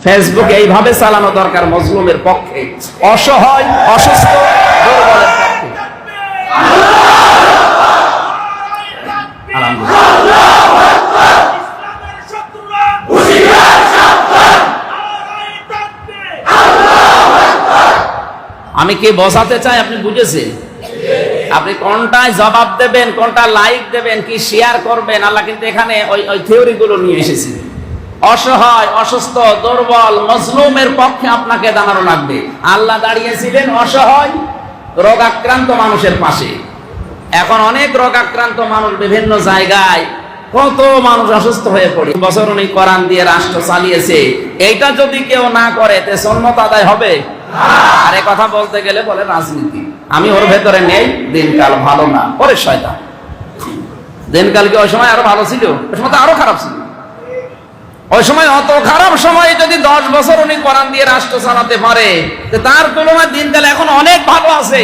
Facebook এইভাবে চালানো দরকার মজলুমের পক্ষে, অসহায় অসুস্থ দুর্বলের পক্ষে। আমি কি বোঝাতে চাই আপনি বুঝেছেন? আপনি কোনটায় জবাব দেবেন, কোনটা লাইক দেবেন, কি শেয়ার করবেন, আল্লাহ কিন্তু এখানে ওই থিওরি গুলো নিয়ে এসেছে। অসহায় অসুস্থ দুর্বল মজলুমের পক্ষে আপনাকে দাঁড়ানো লাগবে। আল্লাহ দাঁড়িয়েছিলেন অসহায় রোগাক্রান্ত মানুষের পাশে। এখন অনেক রোগাক্রান্ত মানুষ বিভিন্ন জায়গায়, কত মানুষ অসুস্থ হয়ে পড়ে। বছর উনি কোরআন দিয়ে রাষ্ট্র চালিয়েছে, এইটা যদি কেউ না করে তে সুন্নাত আদায় হবে? আর এই কথা বলতে গেলে বলে রাজনীতি। আমি ওর ভেতরে নেই, দিনকাল ভালো না, পরে শয়তান। দিনকাল কি ওই সময় আরো ভালো ছিল? ওই সময় তো আরো খারাপ ছিল। ওই সময় অত খারাপ সময় যদি 10 বছর উনি কোরআন দিয়ে রাষ্ট্র চালাতে পারে, তার তুলনায় দিনকাল এখন অনেক ভালো আছে।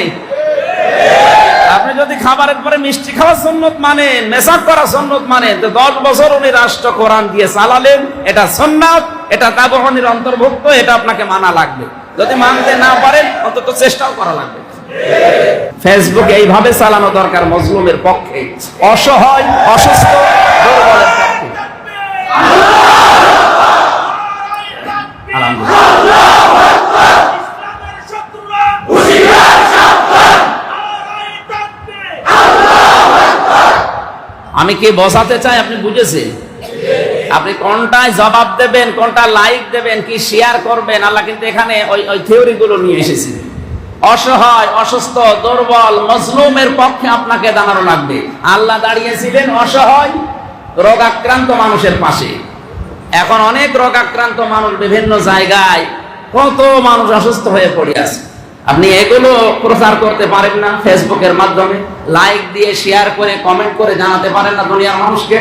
আপনি যদি খাবারের পরে মিষ্টি খাওয়া সুন্নত মানেন, মেসাক করা সুন্নত মানেন, তো 10 বছর উনি রাষ্ট্র কোরআন দিয়ে চালালেন, এটা সুন্নাত, এটা তাবউনের অন্তর্ভুক্ত, এটা আপনাকে মানা লাগবে। যদি মানতে না পারেন অন্তত চেষ্টাও করা লাগবে। ফেসবুক এইভাবে চালানো দরকার মজলুমের পক্ষে, অসহায় অসুস্থ দুর্বলের পক্ষে। আমি কি বোঝাতে চাই আপনি বুঝেছেন? আপনি কোনটায় জবাব দেবেন, কোনটা লাইক দেবেন, কি শেয়ার করবেন, আল্লাহ কিন্তু এখানে ওই থিওরি গুলো নিয়ে এসেছে। অসহায় অসুস্থ দুর্বল মজলুমের পক্ষে আপনাকে দাঁড়ানো লাগবে। আল্লাহ দাঁড়িয়েছিলেন অসহায় রোগাক্রান্ত মানুষের পাশে। এখন অনেক রোগাক্রান্ত মানুষ বিভিন্ন জায়গায়, কত মানুষ অসুস্থ হয়ে পড়ে আছে। আপনি এগুলো প্রচার করতে পারেন না? ফেসবুকের মাধ্যমে লাইক দিয়ে শেয়ার করে কমেন্ট করে জানাতে পারেন না দুনিয়ার মানুষকে?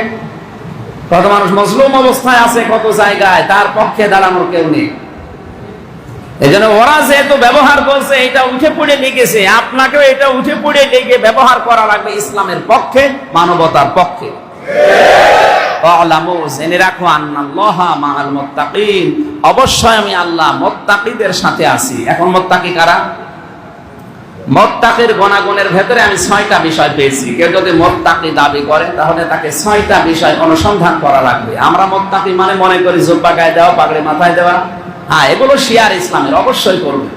কত মানুষ মজলুম অবস্থায় আছে কত জায়গায়, তার পক্ষে দাঁড়ানোর কেউ নেই। এই জন্য ওরা যেহেতু ব্যবহার করছে, এটা উঠে পড়ে লিখেছে, আপনাকেও এটা উঠে পড়ে লিখে ব্যবহার করা লাগবে ইসলামের পক্ষে, মানবতার পক্ষে। জেনে রাখো আন্নাল্লাহা মাআল মুত্তাকিন, অবশ্যই আমি আল্লাহ মুত্তাকিদের সাথে আছি। এখন মুত্তাকি কারা? মুত্তাকির গুণাগুণের ভেতরে আমি 6টা বিষয় পেয়েছি। কেউ যদি মুত্তাকি দাবি করে তাহলে তাকে 6টা বিষয় অনুসন্ধান করা লাগবে। আমরা মুত্তাকি মানে মনে করি জুব্বা গায়ে দেওয়া, পাগড়ি মাথায় দেওয়া, হ্যাঁ এগুলো শিয়ার ইসলামের, অবশ্যই করবে।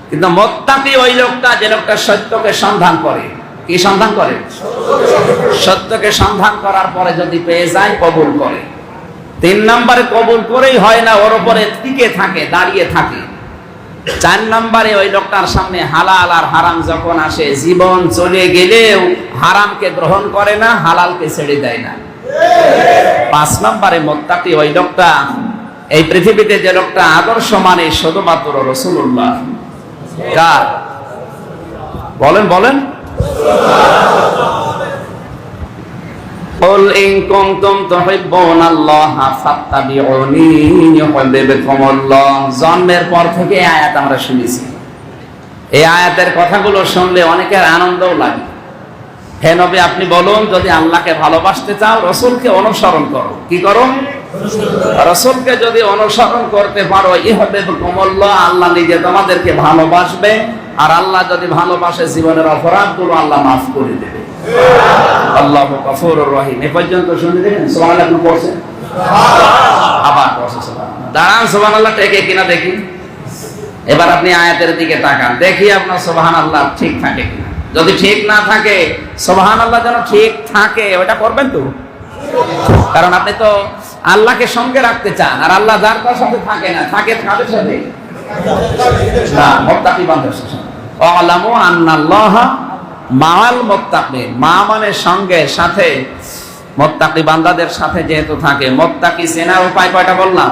কিন্তু মুত্তাকি ওই লোকটা যে লোকটা সত্যকে সন্ধান করে। কি সন্ধান করে? সত্যকে সন্ধান করার পরে যদি পেয়ে যায় কবুল করে। 3 নম্বরে কবুল করেই হয় না, ওর উপরে টিকে থাকে, দাঁড়িয়ে থাকে। 4 নম্বরে ওই লোকটার সামনে হালাল আর হারাম যখন আসে, জীবন চলে গেলেও হারামকে গ্রহণ করে না, হালালকে ছেড়ে দেয় না। 5 নম্বরে মুত্তাকি ওই লোকটা, এই পৃথিবীতে যে লোকটা আদর্শ মানে শুধুমাত্র রাসূলুল্লাহ। কার? বলেন বলেন। قل إن كنتم تحبون الله فاتبعوني يحببكم الله। জন্মের পর থেকে এই আয়াত আমরা শুনেছি। এই আয়াতের কথাগুলো শুনলে অনেকের আনন্দও লাগে। হে নবী আপনি বলুন, যদি আল্লাহকে ভালোবাসতে চাও রাসূলকে অনুসরণ করো। কি করো? রাসূলকে যদি অনুসরণ করতে পারো, ইহবিবকুমুল্লাহ, আল্লাহ নিজে তোমাদেরকে ভালোবাসবে। আর আল্লাহ যদি ভালোবাসে, জীবনের অপরাধগুলো আল্লাহ মাফ করে দেবে। আল্লাহু গফুরুর রহিম। এই পর্যন্ত শুনে দেখেন সুবহানাল্লাহ আপনি পড়ছেন? আবার পড়ছেন সুবহানাল্লাহ। দাঁড়ান সুবহানাল্লাহ টেকে কিনা দেখি। এবার আপনি আয়াতের দিকে তাকান, দেখি আপনার সুবহানাল্লাহ ঠিক থাকে কিনা। যদি ঠিক না থাকে, সুবহানাল্লাহ যেন ঠিক থাকে, ওটা করবেন তো। কারণ আপনি তো আল্লাহকে সঙ্গে রাখতে চান, আর আল্লাহ যার কার সাথে থাকে না, থাকে কাদের সাথে? না, মুত্তাকি বান্দার সাথে। ওয়ালামু আন্নাল্লাহা মাআল মুত্তাকিন। মা মানে সঙ্গে, সাথে। মুত্তাকি বান্দাদের সাথে যেহেতু থাকে, মুত্তাকি চেনার উপায় কয়টা বললাম?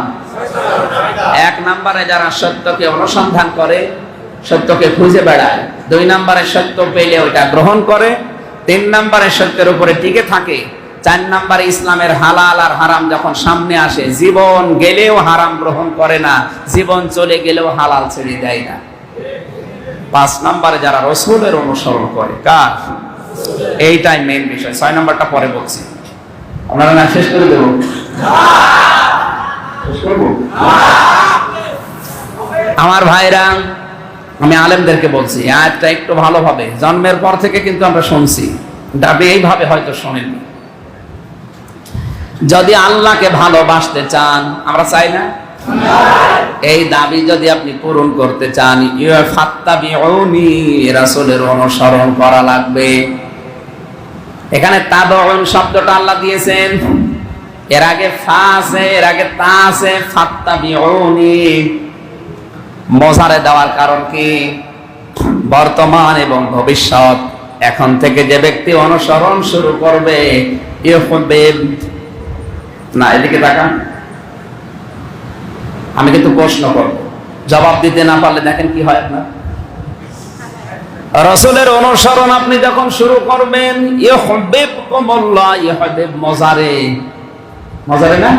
1 নম্বরে যারা সত্যকে অনুসন্ধান করে, সত্যকে খুঁজে বেড়ায়। 2 নম্বরে সত্য পেলে ওইটা গ্রহণ করে। 3 নম্বরে সত্যের উপরে টিকে থাকে। 4 নম্বরে ইসলামের হালাল আর হারাম যখন সামনে আসে, জীবন গেলেও হারাম গ্রহণ করে না, জীবন চলে গেলেও হালাল ছেড়ে দেয় না। 5 নম্বরে যারা রাসূলের অনুসরণ করে। কার? এইটাই মেইন বিষয়। 6 নম্বরটা পরে বলছি। আপনারা না শেষ করে দেব? শেষ করব? আমার ভাইরা, আমি আলেমদেরকে বলছি আয়াতটা একটু ভালোভাবে, জন্মের পর থেকে কিন্তু আমরা শুনছি, দাবি এইভাবে হয়তো শোনেননি। যদি আল্লাহকে ভালোবাসতে চান, আমরা চাই না, এই দাবি যদি আপনি পূরণ করতে চান, ফাত্তাবিউনি, রাসূলের অনুসরণ করা লাগবে। এখানে তাবউন শব্দটা আল্লাহ দিয়েছেন, এর আগে ফা আছে, এর আগে তা আছে, ফাত্তাবিউনি মোজারে দেওয়ার কারণ কি? বর্তমান এবং ভবিষ্যৎ, এখন থেকে যে ব্যক্তি অনুসরণ শুরু করবে, ইউহিব্বুন, না এদিকে তাকান, আমি কিন্তু প্রশ্ন করব, জবাব দিতে না পারলে দেখেন কি হয় আপনার। রাসূলের অনুসরণ আপনি যখন শুরু করবেন, ইউহিব্বুকুমুল্লাহ, ইউহিব্বুন মোজারে, মোজারে না,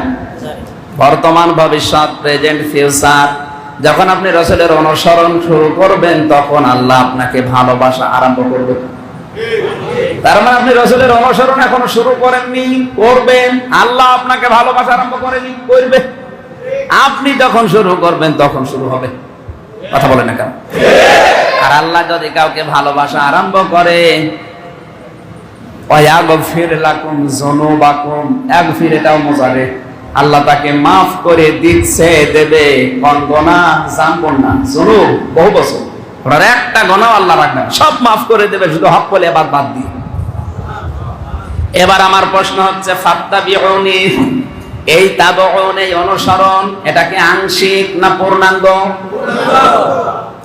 বর্তমান ভবিষ্যৎ, প্রেজেন্ট ফিউচার, যখন আপনি রাসূলের অনুসরণ শুরু করবেন তখন আল্লাহ আপনাকে ভালোবাসা আরম্ভ করবে। তার মানে আপনি রাসূলের অনুসরণ এখনো শুরু করেননি, করবেন, আল্লাহ আপনাকে ভালোবাসা আরম্ভ করেনি, করবে। আপনি যখন শুরু করবেন তখন শুরু হবে। কথা বলেন না কেন? আর আল্লাহ যদি কাউকে ভালোবাসা আরম্ভ করে, ওয়ায়াগফির লাকুম যুনুবাকুম, ইয়াগফির এটাও মোজারে, আল্লাহ তাকে মাফ করে দিচ্ছে, দেবে। কোন গুনাহ? জানবো না, যুনুব বহু বছর, ওনার একটা গুনাহ আল্লাহ রাখবে না, সব মাফ করে দেবে, শুধু হক বলে এবার বাদ দিয়ে। এবার আমার প্রশ্ন হচ্ছে, ফাত্তাবিউনি, এই তাবউন, এই অনুসরণ, এটা কি আংশিক না পূর্ণাঙ্গ?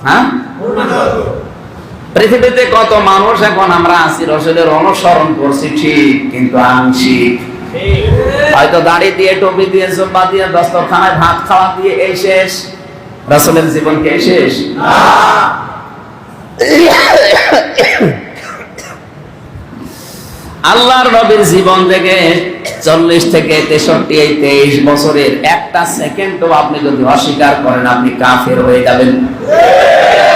হ্যাঁ, পৃথিবীতে কত মানুষ এখন আমরা আছি, রাসূলের অনুসরণ করছি ঠিক, কিন্তু আংশিক। হয়তো দাড়ি দিয়ে, টুপি দিয়ে, জুব্বা দিয়ে, দস্তরখানায় ভাত খাওয়া দিয়ে এই শেষ, রাসূলের জীবন কি শেষ? আল্লাহর নবীর জীবন থেকে 40 থেকে 63, এই 23 বছরের একটা সেকেন্ডও আপনি যদি অস্বীকার করেন, আপনি কাফের হয়ে যাবেন।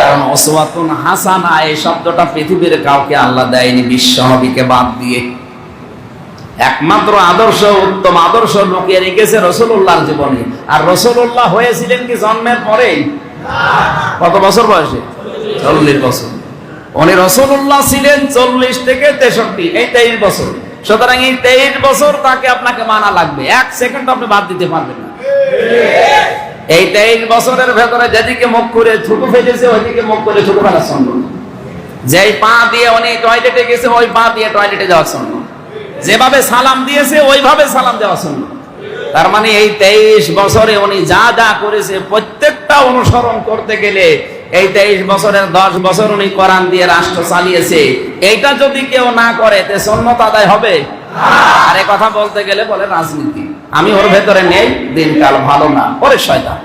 কারণ উসওয়াতুন হাসানা এই শব্দটা পৃথিবীর কাউকে আল্লাহ দেয়নি, বিশ্ব নবীকে বাদ দিয়ে। একমাত্র আদর্শ, উত্তম আদর্শ লুকিয়ে রেখেছে রাসূলুল্লাহর জীবনে। আর রাসূলুল্লাহ হয়েছিলেন কি জন্মের পরেই? কত বছর বয়সে? 40 বছর। উনি রাসূলুল্লাহ ছিলেন 40 থেকে 63, এই 23 বছর। সুতরাং এই 23 বছর তাকে আপনাকে মানা লাগবে, এক সেকেন্ড আপনি বাদ দিতে পারবেন না। এই 23 বছরের ভেতরে যেদিকে মুখ করে থুতু ফেলেছে, ওইদিকে মুখ করে থুতু ফেলা সম্ভব। যেই পা দিয়ে উনি টয়লেটে গেছে, ওই পা দিয়ে টয়লেটে যাওয়া সম্ভব। যেভাবে সালাম দিয়েছে, ওইভাবে সালাম দেওয়া সম্ভব। তার মানে এই 23 বছরে উনি যা যা করেছে, প্রত্যেকটা অনুসরণ করতে গেলে এই 23 বছরের 10 বছর উনি কোরআন দিয়ে রাষ্ট্র চালিয়েছে। এইটা যদি কেউ না করে, তে সুন্নাত আদায় হবে? আর এই কথা বলতে গেলে বলে রাজনীতি, আমি ওর ভেতরে নেই, দিনকাল ভালো না, ওরে শয়তান।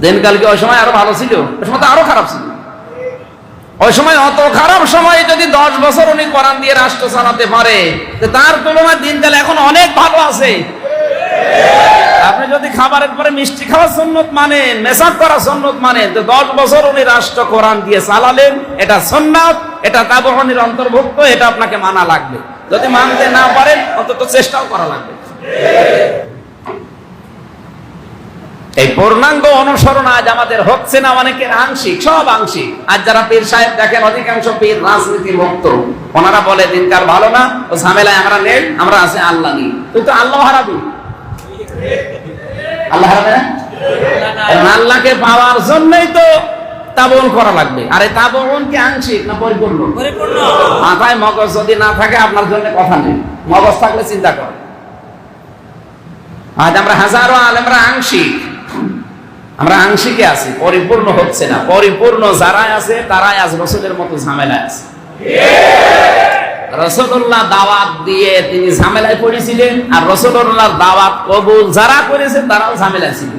দিনকাল কি ওই সময় আরো ভালো ছিল? ওই সময় তো আরো খারাপ ছিল। ওই সময় অত খারাপ সময়ে যদি 10 বছর উনি কোরআন দিয়ে রাষ্ট্র চালাতে পারে, তার তুলনায় দিনকাল এখন অনেক ভালো আছে। আপনি যদি খাবারের পরে মিষ্টি খাওয়ার সুন্নত মানেন, মেসাক করা সুন্নত মানেন, তো 10 বছর উনি রাষ্ট্র কোরআন দিয়ে চালালেন, এটা সুন্নাত, এটা তাবউনের অন্তর্ভুক্ত, এটা আপনাকে মানা লাগবে। যদি মানতে না পারেন, অন্তত চেষ্টাও করা লাগবে। এই পূর্ণাঙ্গ অনুসরণ আজ আমাদের হচ্ছে না, অনেকের আংশিক, সব আংশিক। আজ যারা পীর সাহেব দেখেন, অধিকাংশ পীর রাজনীতি মুক্ত। ওনারা বলে দিনকাল ভালো না, ও ঝামেলায় আমরা নেই, আমরা আছে আল্লাহ নেই। তুই তো আল্লাহ হারাবি, আল্লাহ হারাবে না? আল্লাহকে পাওয়ার জন্যই তো তাবউন করা লাগবে। আর এই তাবউন কি আংশিক না পরিপূর্ণ? পরিপূর্ণ। মাথায় মগজ যদি না থাকে, আপনার জন্য কথা নেই। মগজ থাকলে চিন্তা করেন। আজ আমরা হাজারো আলেমরা আংশিক, আমরা আংশিকে আছি, পরিপূর্ণ হচ্ছে না। পরিপূর্ণ যারাই আছে, তারাই আজ রাসূলের মতো ঝামেলায় আছে। রাসূলুল্লাহ দাওয়াত দিয়ে তিনি ঝামেলায় পড়েছিলেন, আর রাসূলুল্লাহর দাওয়াত কবুল যারা করেছে, তারাও ঝামেলায় ছিল।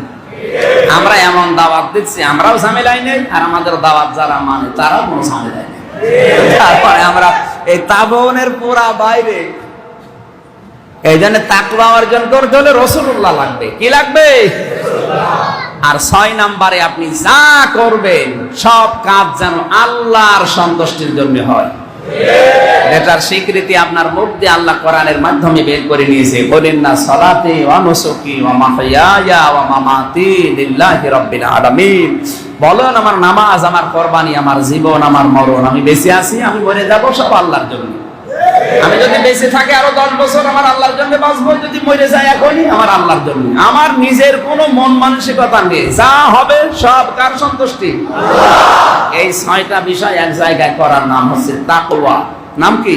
আমরা এমন দাওয়াত দিচ্ছি, আমরাও ঝামেলায় নেই, আর আমাদের দাওয়াত যারা মানে, তারাও কোনো ঝামেলায় নেই। তারপরে আমরা এই তাবউনের পুরা বাইরে। এই জন্য তাকওয়া অর্জন করতে হলে রাসূলুল্লাহ লাগবে। কি লাগবে? আর 6 নম্বরে আপনি যা করবেন, সব কাজ যেন আল্লাহর সন্তুষ্টির জন্য হয়। এটার স্বীকৃতি আপনার মুখ দিয়ে আল্লাহ কোরআনের মাধ্যমে বের করে নিয়েছে। বলেন না সালাতি ওয়া নুসুকি ওয়া মাহইয়ায়া ওয়া মামাতি লিল্লাহি রাব্বিল আলামিন। বলেন আমার নামাজ, আমার কুরবানি, আমার জীবন, আমার মরণ, আমি বেঁচে আছি, আমি মরে যাব, সব আল্লাহর জন্য। আমি যদি বেঁচে থাকি আরো 10 বছর আমার আল্লাহর জন্য বাঁচবো, যদি মরে যাই এখনই আমার আল্লাহর জন্য। আমার নিজের কোনো মন মানসিকতা নেই, যা হবে সব কার সন্তুষ্টি? এই 6টা বিষয় এক জায়গায় করার নাম হচ্ছে তাকওয়া। নাম কি?